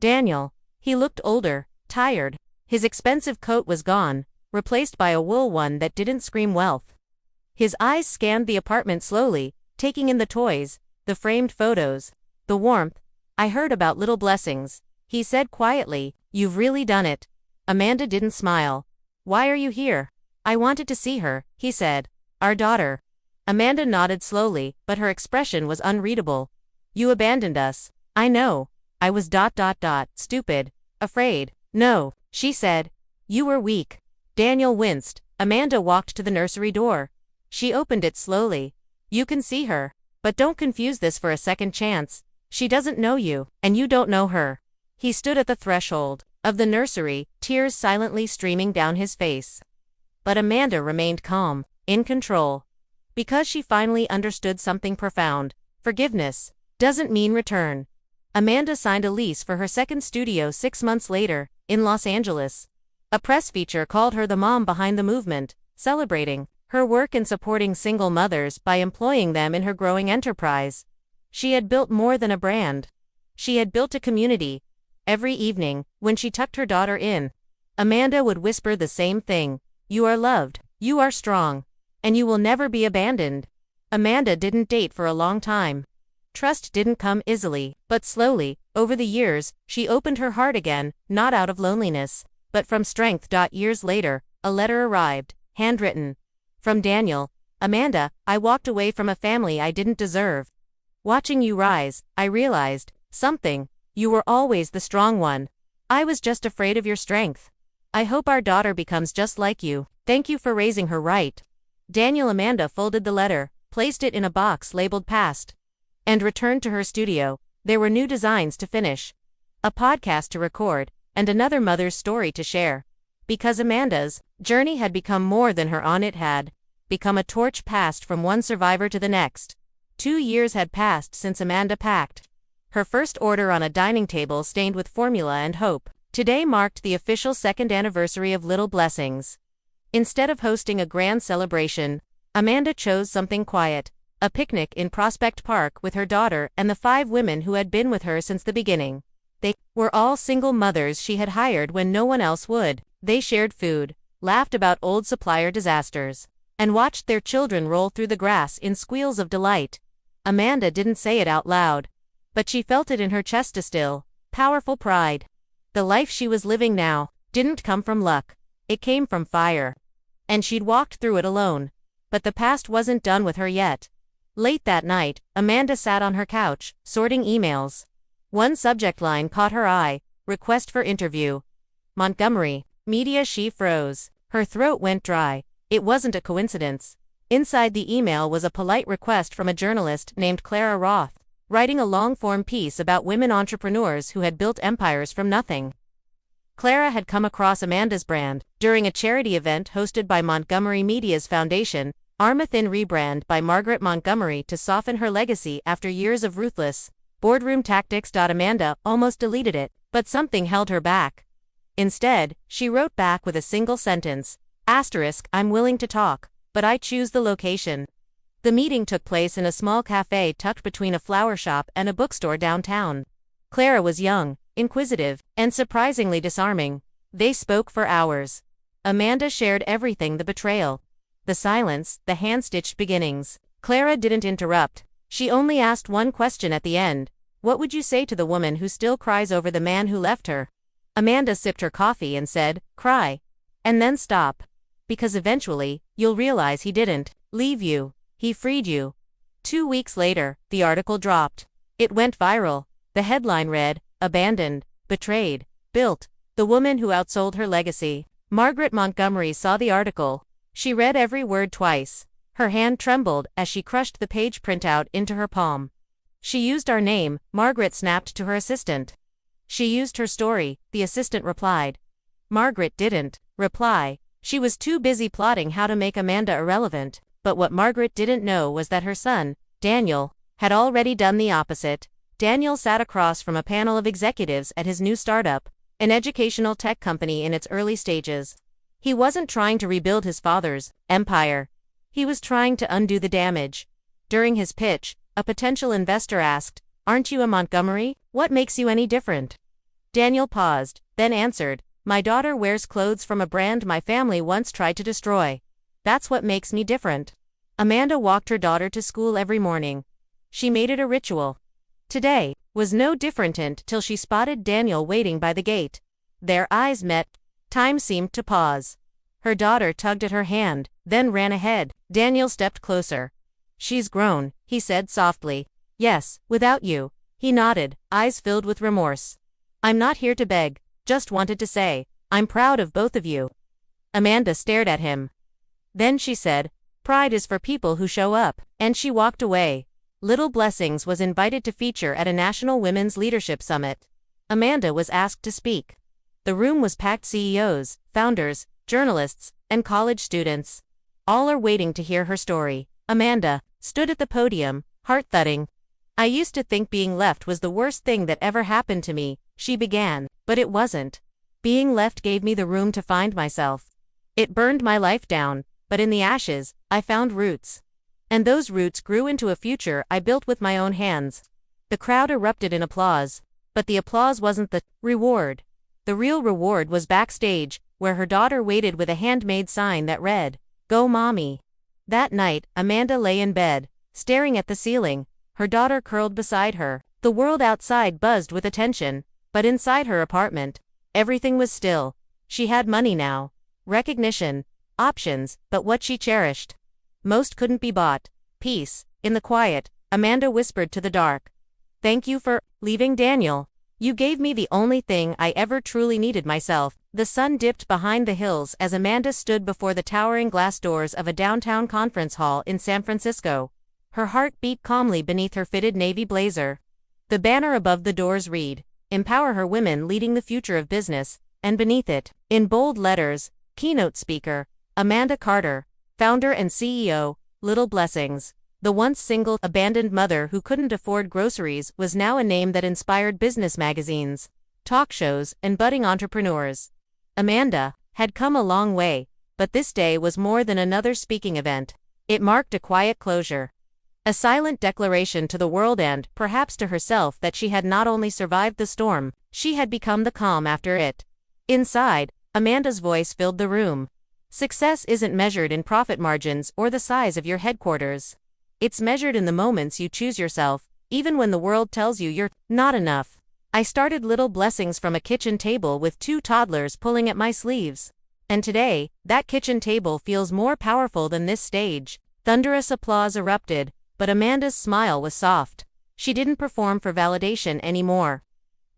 Daniel. He looked older, tired. His expensive coat was gone, replaced by a wool one that didn't scream wealth. His eyes scanned the apartment slowly, taking in the toys, the framed photos, the warmth. I heard about little blessings, he said quietly. You've really done it. Amanda didn't smile. Why are you here? I wanted to see her, he said. Our daughter. Amanda nodded slowly, but her expression was unreadable. You abandoned us. I know. I was stupid. Afraid. No, she said. You were weak. Daniel winced. Amanda walked to the nursery door. She opened it slowly. You can see her. But don't confuse this for a second chance. She doesn't know you, and you don't know her. He stood at the threshold of the nursery, tears silently streaming down his face. But Amanda remained calm, in control. Because she finally understood something profound. Forgiveness doesn't mean return. Amanda signed a lease for her second studio 6 months later, in Los Angeles. A press feature called her the mom behind the movement, celebrating her work in supporting single mothers by employing them in her growing enterprise. She had built more than a brand. She had built a community. Every evening, when she tucked her daughter in, Amanda would whisper the same thing. You are loved, you are strong, and you will never be abandoned. Amanda didn't date for a long time. Trust didn't come easily, but slowly, over the years, she opened her heart again, not out of loneliness, but from strength. Years later, a letter arrived, handwritten. From Daniel. Amanda, I walked away from a family I didn't deserve. Watching you rise, I realized something. You were always the strong one. I was just afraid of your strength. I hope our daughter becomes just like you. Thank you for raising her right. Daniel. Amanda folded the letter, placed it in a box labeled past, and returned to her studio. There were new designs to finish, a podcast to record, and another mother's story to share. Because Amanda's journey had become more than her own, it had become a torch passed from one survivor to the next. 2 years had passed since Amanda packed her first order on a dining table stained with formula and hope. Today marked the official second anniversary of Little Blessings. Instead of hosting a grand celebration, Amanda chose something quiet, a picnic in Prospect Park with her daughter and the 5 women who had been with her since the beginning. They were all single mothers she had hired when no one else would. They shared food, laughed about old supplier disasters, and watched their children roll through the grass in squeals of delight. Amanda didn't say it out loud, but she felt it in her chest, a still, powerful pride. The life she was living now didn't come from luck. It came from fire. And she'd walked through it alone. But the past wasn't done with her yet. Late that night, Amanda sat on her couch, sorting emails. One subject line caught her eye: request for interview. Montgomery. Media. She froze. Her throat went dry. It wasn't a coincidence. Inside the email was a polite request from a journalist named Clara Roth, writing a long-form piece about women entrepreneurs who had built empires from nothing. Clara had come across Amanda's brand during a charity event hosted by Montgomery Media's foundation, Armathin Rebrand by Margaret Montgomery, to soften her legacy after years of ruthless boardroom tactics. Amanda almost deleted it, but something held her back. Instead, she wrote back with a single sentence: I'm willing to talk, but I choose the location. The meeting took place in a small cafe tucked between a flower shop and a bookstore downtown. Clara was young, inquisitive, and surprisingly disarming. They spoke for hours. Amanda shared everything: the betrayal, the silence, the hand-stitched beginnings. Clara didn't interrupt. She only asked one question at the end: what would you say to the woman who still cries over the man who left her? Amanda sipped her coffee and said, cry. And then stop. Because eventually, you'll realize he didn't leave you. He freed you. 2 weeks later, the article dropped. It went viral. The headline read, Abandoned, Betrayed, Built, the woman who outsold her legacy. Margaret Montgomery saw the article. She read every word twice. Her hand trembled as she crushed the page printout into her palm. She used our name, Margaret snapped to her assistant. She used her story, the assistant replied. Margaret didn't reply. She was too busy plotting how to make Amanda irrelevant. But what Margaret didn't know was that her son, Daniel, had already done the opposite. Daniel sat across from a panel of executives at his new startup, an educational tech company in its early stages. He wasn't trying to rebuild his father's empire. He was trying to undo the damage. During his pitch, a potential investor asked, "Aren't you a Montgomery? What makes you any different?" Daniel paused, then answered, "My daughter wears clothes from a brand my family once tried to destroy. That's what makes me different." Amanda walked her daughter to school every morning. She made it a ritual. Today was no different until she spotted Daniel waiting by the gate. Their eyes met. Time seemed to pause. Her daughter tugged at her hand, then ran ahead. Daniel stepped closer. "She's grown," he said softly. "Yes, without you." He nodded, eyes filled with remorse. "I'm not here to beg, just wanted to say, I'm proud of both of you." Amanda stared at him. Then she said, "Pride is for people who show up," and she walked away. Little Blessings was invited to feature at a National Women's Leadership Summit. Amanda was asked to speak. The room was packed: CEOs, founders, journalists, and college students. All are waiting to hear her story. Amanda stood at the podium, heart-thudding. "I used to think being left was the worst thing that ever happened to me," she began, "but it wasn't. Being left gave me the room to find myself. It burned my life down, but in the ashes, I found roots. And those roots grew into a future I built with my own hands." The crowd erupted in applause. But the applause wasn't the reward. The real reward was backstage, where her daughter waited with a handmade sign that read, "Go Mommy." That night, Amanda lay in bed, staring at the ceiling, her daughter curled beside her. The world outside buzzed with attention, but inside her apartment, everything was still. She had money now, recognition, options, but what she cherished most couldn't be bought: peace. In the quiet, Amanda whispered to the dark, "Thank you for leaving Daniel. You gave me the only thing I ever truly needed myself." The sun dipped behind the hills as Amanda stood before the towering glass doors of a downtown conference hall in San Francisco. Her heart beat calmly beneath her fitted navy blazer. The banner above the doors read, "Empower Her Women Leading the Future of Business," and beneath it, in bold letters, "Keynote Speaker, Amanda Carter, Founder and CEO, Little Blessings." The once single, abandoned mother who couldn't afford groceries was now a name that inspired business magazines, talk shows, and budding entrepreneurs. Amanda had come a long way, but this day was more than another speaking event. It marked a quiet closure. A silent declaration to the world and, perhaps to herself, that she had not only survived the storm, she had become the calm after it. Inside, Amanda's voice filled the room. Success isn't measured in profit margins or the size of your headquarters. It's measured in the moments you choose yourself, even when the world tells you you're not enough. I started Little Blessings from a kitchen table with 2 toddlers pulling at my sleeves. And today, that kitchen table feels more powerful than this stage. Thunderous applause erupted, but Amanda's smile was soft. She didn't perform for validation anymore.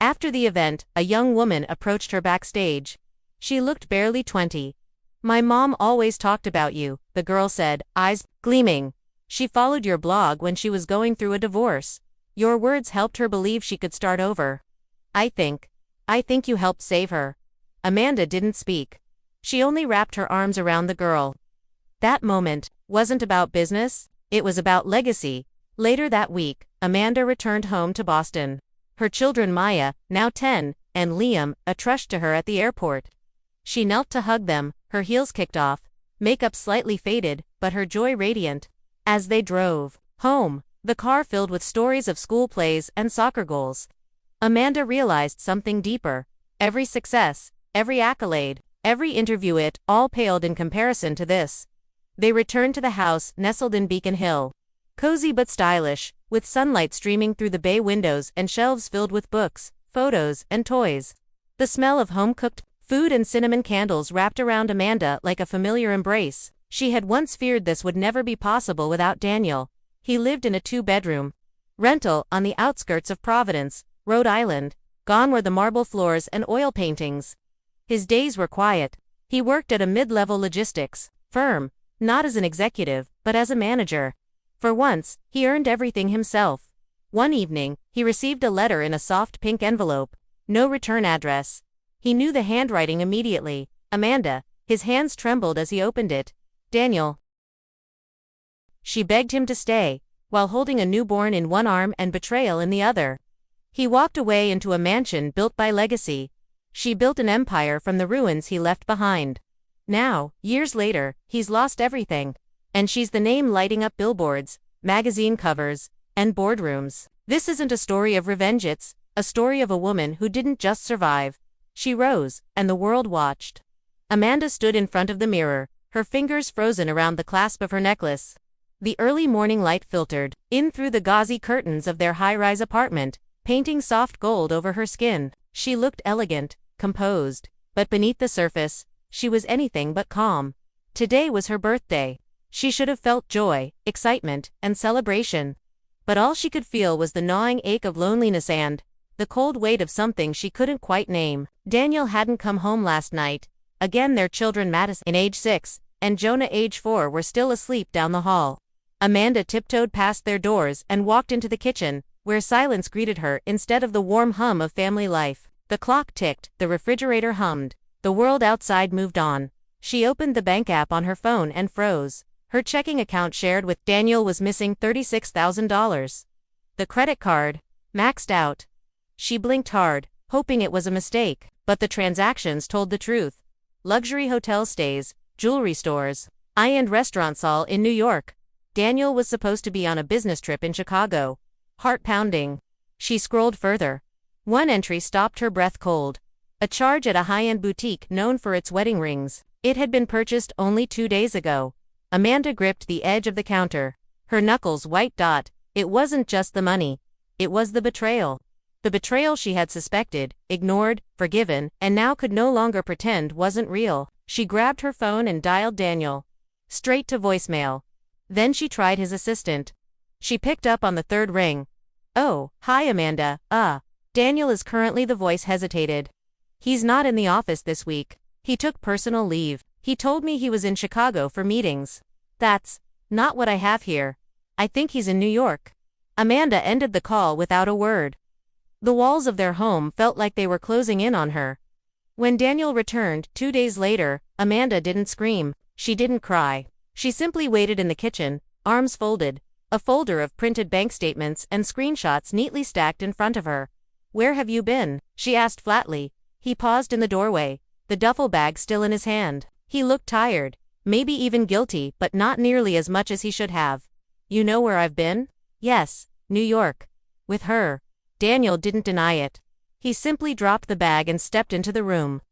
After the event, a young woman approached her backstage. She looked barely 20. "My mom always talked about you," the girl said, eyes gleaming. "She followed your blog when she was going through a divorce. Your words helped her believe she could start over. I think you helped save her." Amanda didn't speak. She only wrapped her arms around the girl. That moment wasn't about business, it was about legacy. Later that week, Amanda returned home to Boston. Her children Maya, now 10, and Liam, trudged to her at the airport. She knelt to hug them, her heels kicked off, makeup slightly faded, but her joy radiant. As they drove home, the car filled with stories of school plays and soccer goals, Amanda realized something deeper. Every success, every accolade, every interview, it all paled in comparison to this. They returned to the house nestled in Beacon Hill. Cozy but stylish, with sunlight streaming through the bay windows and shelves filled with books, photos, and toys. The smell of home-cooked food and cinnamon candles wrapped around Amanda like a familiar embrace. She had once feared this would never be possible without Daniel. He lived in a 2-bedroom rental on the outskirts of Providence, Rhode Island. Gone were the marble floors and oil paintings. His days were quiet. He worked at a mid-level logistics firm, not as an executive, but as a manager. For once, he earned everything himself. One evening, he received a letter in a soft pink envelope. No return address. He knew the handwriting immediately. Amanda. His hands trembled as he opened it. "Daniel." She begged him to stay, while holding a newborn in one arm and betrayal in the other. He walked away into a mansion built by legacy. She built an empire from the ruins he left behind. Now, years later, he's lost everything. And she's the name lighting up billboards, magazine covers, and boardrooms. This isn't a story of revenge, it's A story of a woman who didn't just survive. She rose, and the world watched. Amanda stood in front of the mirror, her fingers frozen around the clasp of her necklace. The early morning light filtered in through the gauzy curtains of their high-rise apartment, painting soft gold over her skin. She looked elegant, composed, but beneath the surface, she was anything but calm. Today was her birthday. She should have felt joy, excitement, and celebration. But all she could feel was the gnawing ache of loneliness and the cold weight of something she couldn't quite name. Daniel hadn't come home last night. Again, their children Madison, age 6, and Jonah, age 4, were still asleep down the hall. Amanda tiptoed past their doors and walked into the kitchen, where silence greeted her instead of the warm hum of family life. The clock ticked, the refrigerator hummed. The world outside moved on. She opened the bank app on her phone and froze. Her checking account shared with Daniel was missing $36,000. The credit card maxed out. She blinked hard, hoping it was a mistake, but the transactions told the truth. Luxury hotel stays, jewelry stores, high-end restaurants, all in New York. Daniel was supposed to be on a business trip in Chicago. Heart pounding. She scrolled further. One entry stopped her breath cold. A charge at a high-end boutique known for its wedding rings. It had been purchased only 2 days ago. Amanda gripped the edge of the counter, her knuckles white hot. It wasn't just the money. It was the betrayal. The betrayal she had suspected, ignored, forgiven, and now could no longer pretend wasn't real. She grabbed her phone and dialed Daniel. Straight to voicemail. Then she tried his assistant. She picked up on the third ring. "Oh, hi Amanda, Daniel is currently." The voice hesitated. "He's not in the office this week. He took personal leave. He told me he was in Chicago for meetings." "That's not what I have here. I think he's in New York." Amanda ended the call without a word. The walls of their home felt like they were closing in on her. When Daniel returned 2 days later, Amanda didn't scream. She didn't cry. She simply waited in the kitchen, arms folded, a folder of printed bank statements and screenshots neatly stacked in front of her. "Where have you been?" she asked flatly. He paused in the doorway, the duffel bag still in his hand. He looked tired, maybe even guilty, but not nearly as much as he should have. "You know where I've been?" "Yes, New York. With her." Daniel didn't deny it. He simply dropped the bag and stepped into the room.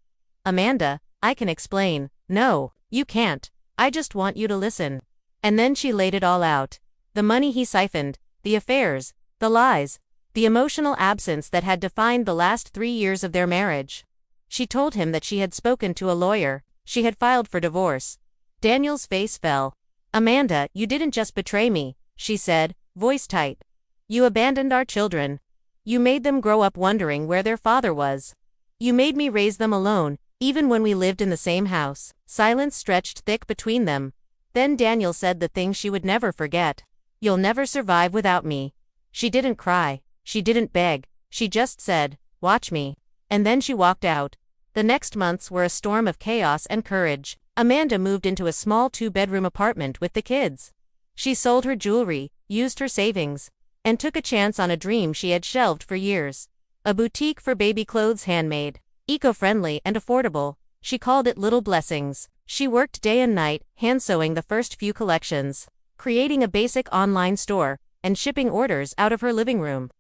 "Amanda, I can explain." "No, you can't. I just want you to listen." And then she laid it all out. The money he siphoned, the affairs, the lies, the emotional absence that had defined the last 3 years of their marriage. She told him that she had spoken to a lawyer. She had filed for divorce. Daniel's face fell. "Amanda, you didn't just betray me," she said, voice tight. "You abandoned our children. You made them grow up wondering where their father was. You made me raise them alone, even when we lived in the same house." Silence stretched thick between them. Then Daniel said the thing she would never forget. "You'll never survive without me." She didn't cry. She didn't beg. She just said, "Watch me." And then she walked out. The next months were a storm of chaos and courage. Amanda moved into a small 2-bedroom apartment with the kids. She sold her jewelry, used her savings, and took a chance on a dream she had shelved for years. A boutique for baby clothes, handmade, eco-friendly and affordable. She called it Little Blessings. She worked day and night, hand-sewing the first few collections, creating a basic online store, and shipping orders out of her living room.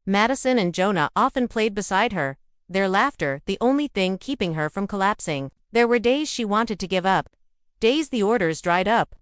Madison and Jonah often played beside her, their laughter the only thing keeping her from collapsing. There were days she wanted to give up. Days the orders dried up.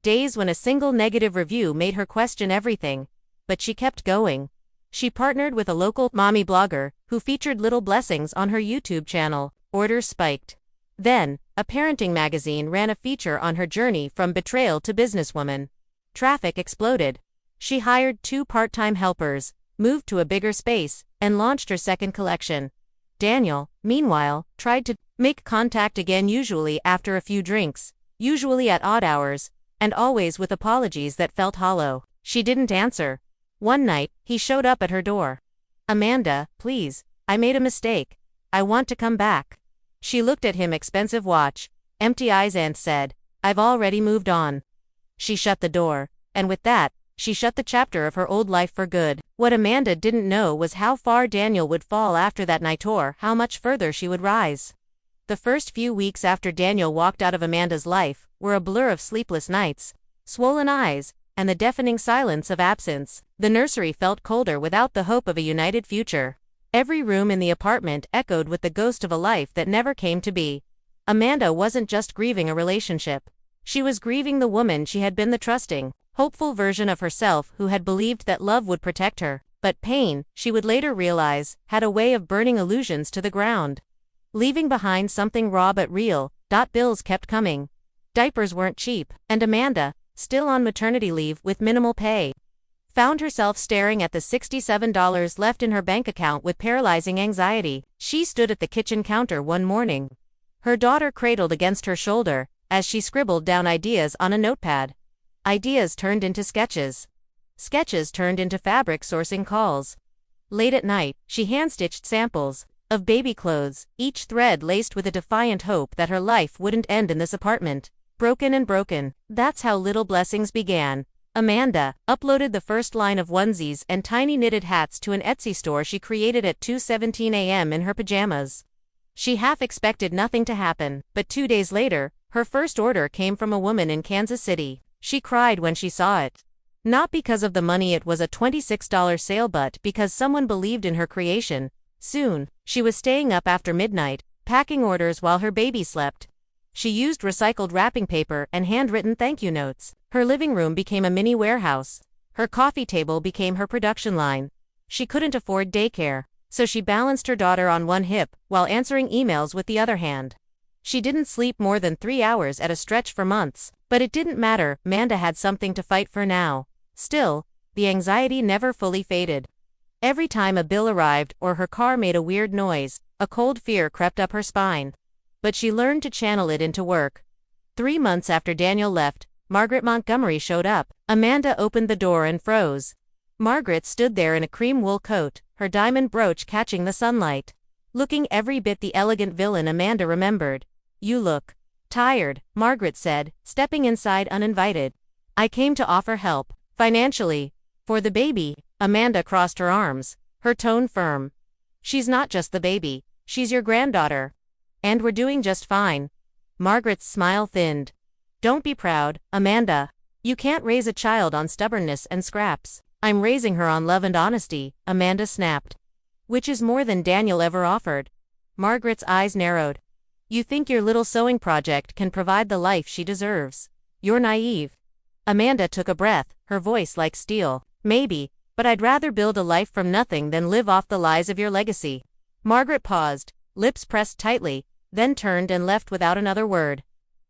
Days when a single negative review made her question everything. But she kept going. She partnered with a local mommy blogger who featured Little Blessings on her YouTube channel. Orders spiked. Then, a parenting magazine ran a feature on her journey from betrayal to businesswoman. Traffic exploded. She hired 2 part-time helpers, moved to a bigger space, and launched her second collection. Daniel, meanwhile, tried to make contact again, usually after a few drinks, usually at odd hours, and always with apologies that felt hollow. She didn't answer. One night, he showed up at her door. "Amanda, please, I made a mistake. I want to come back." She looked at him, expensive watch, empty eyes, and said, "I've already moved on." She shut the door, and with that, she shut the chapter of her old life for good. What Amanda didn't know was how far Daniel would fall after that night, or how much further she would rise. The first few weeks after Daniel walked out of Amanda's life were a blur of sleepless nights, swollen eyes, and the deafening silence of absence. The nursery felt colder without the hope of a united future. Every room in the apartment echoed with the ghost of a life that never came to be. Amanda wasn't just grieving a relationship. She was grieving the woman she had been, the trusting, hopeful version of herself who had believed that love would protect her. But pain, she would later realize, had a way of burning illusions to the ground. Leaving behind something raw but real. Bills kept coming. Diapers weren't cheap, and Amanda, still on maternity leave with minimal pay, found herself staring at the $67 left in her bank account with paralyzing anxiety. She stood at the kitchen counter one morning, her daughter cradled against her shoulder, as she scribbled down ideas on a notepad. Ideas turned into sketches. Sketches turned into fabric sourcing calls. Late at night, she hand-stitched samples of baby clothes, each thread laced with a defiant hope that her life wouldn't end in this apartment. Broken and broken. That's how little blessings began. Amanda uploaded the first line of onesies and tiny knitted hats to an Etsy store she created at 2:17 a.m. in her pajamas. She half expected nothing to happen, but 2 days later, her first order came from a woman in Kansas City. She cried when she saw it. Not because of the money, it was a $26 sale, but because someone believed in her creation. Soon, she was staying up after midnight, packing orders while her baby slept. She used recycled wrapping paper and handwritten thank you notes. Her living room became a mini warehouse. Her coffee table became her production line. She couldn't afford daycare, so she balanced her daughter on one hip while answering emails with the other hand. She didn't sleep more than 3 hours at a stretch for months, but it didn't matter. Amanda had something to fight for now. Still, the anxiety never fully faded. Every time a bill arrived or her car made a weird noise, a cold fear crept up her spine. But she learned to channel it into work. 3 months after Daniel left, Margaret Montgomery showed up. Amanda opened the door and froze. Margaret stood there in a cream wool coat, her diamond brooch catching the sunlight. Looking every bit the elegant villain Amanda remembered. "You look tired," Margaret said, stepping inside uninvited. "I came to offer help, financially, for the baby." Amanda crossed her arms, her tone firm. "She's not just the baby, she's your granddaughter. And we're doing just fine." Margaret's smile thinned. "Don't be proud, Amanda. You can't raise a child on stubbornness and scraps." "I'm raising her on love and honesty," Amanda snapped. "Which is more than Daniel ever offered." Margaret's eyes narrowed. "You think your little sewing project can provide the life she deserves? You're naive." Amanda took a breath, her voice like steel. "Maybe, but I'd rather build a life from nothing than live off the lies of your legacy." Margaret paused, lips pressed tightly, then turned and left without another word.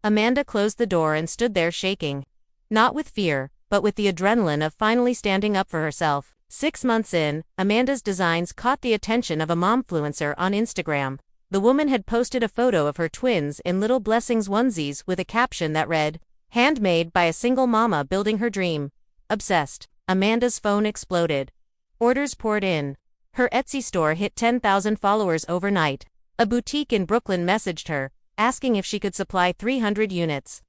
Amanda closed the door and stood there shaking. Not with fear, but with the adrenaline of finally standing up for herself. 6 months in, Amanda's designs caught the attention of a momfluencer on Instagram. The woman had posted a photo of her twins in Little Blessings onesies with a caption that read, "Handmade by a single mama building her dream." Obsessed, Amanda's phone exploded. Orders poured in. Her Etsy store hit 10,000 followers overnight. A boutique in Brooklyn messaged her, asking if she could supply 300 units.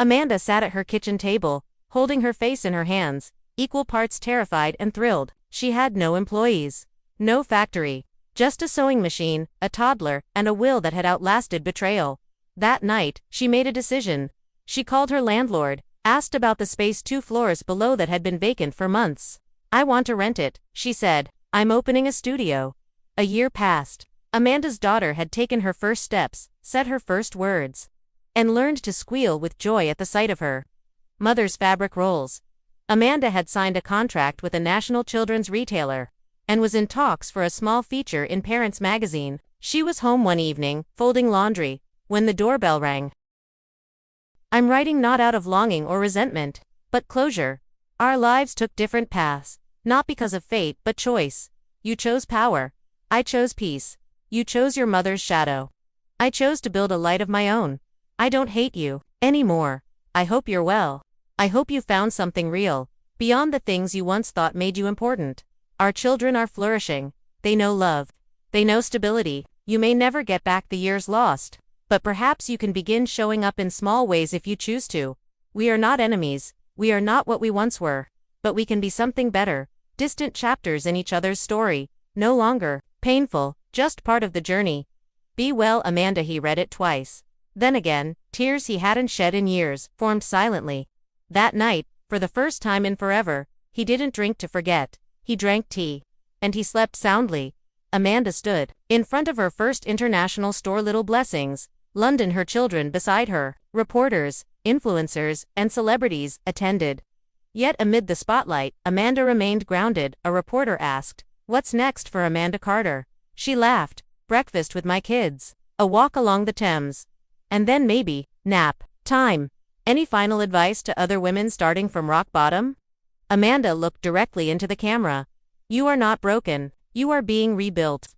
Amanda sat at her kitchen table, holding her face in her hands, equal parts terrified and thrilled. She had no employees, no factory, just a sewing machine, a toddler, and a will that had outlasted betrayal. That night, she made a decision. She called her landlord, asked about the space 2 floors below that had been vacant for months. "I want to rent it," she said. "I'm opening a studio." A year passed. Amanda's daughter had taken her first steps, said her first words, and learned to squeal with joy at the sight of her mother's fabric rolls. Amanda had signed a contract with a national children's retailer and was in talks for a small feature in Parents magazine. She was home one evening, folding laundry, when the doorbell rang. "I'm writing not out of longing or resentment, but closure. Our lives took different paths, not because of fate but choice. You chose power. I chose peace. You chose your mother's shadow. I chose to build a light of my own. I don't hate you anymore. I hope you're well. I hope you found something real, beyond the things you once thought made you important. Our children are flourishing. They know love. They know stability. You may never get back the years lost, but perhaps you can begin showing up in small ways if you choose to. We are not enemies. We are not what we once were, but we can be something better. Distant chapters in each other's story, no longer painful, just part of the journey. Be well, Amanda." He read it twice. Then again, tears he hadn't shed in years formed silently. That night, for the first time in forever, he didn't drink to forget. He drank tea. And he slept soundly. Amanda stood in front of her first international store. Little blessings, London, her children beside her. Reporters, influencers, and celebrities attended. Yet amid the spotlight, Amanda remained grounded. A reporter asked, "What's next for Amanda Carter?" She laughed, "Breakfast with my kids. A walk along the Thames. And then maybe, nap time." Any final advice to other women starting from rock bottom? Amanda looked directly into the camera. "You are not broken, you are being rebuilt."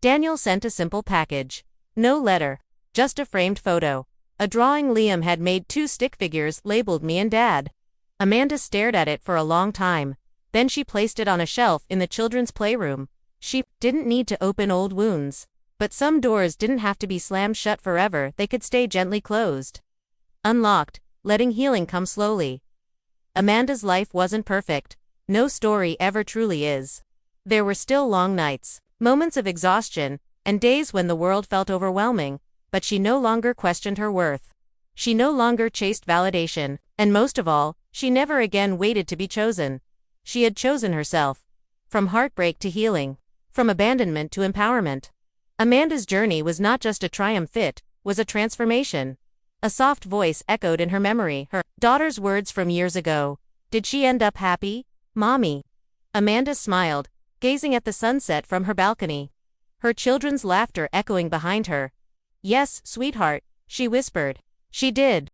Daniel sent a simple package. No letter, just a framed photo. A drawing Liam had made, 2 stick figures labeled me and Dad. Amanda stared at it for a long time. Then she placed it on a shelf in the children's playroom. She didn't need to open old wounds. But some doors didn't have to be slammed shut forever, they could stay gently closed. Unlocked, letting healing come slowly. Amanda's life wasn't perfect. No story ever truly is. There were still long nights, moments of exhaustion, and days when the world felt overwhelming, but she no longer questioned her worth. She no longer chased validation, and most of all, she never again waited to be chosen. She had chosen herself. From heartbreak to healing. From abandonment to empowerment. Amanda's journey was not just a triumph, it was a transformation. A soft voice echoed in her memory, her daughter's words from years ago. Did she end up happy, Mommy? Amanda smiled, gazing at the sunset from her balcony. Her children's laughter echoing behind her. Yes, sweetheart, she whispered. She did.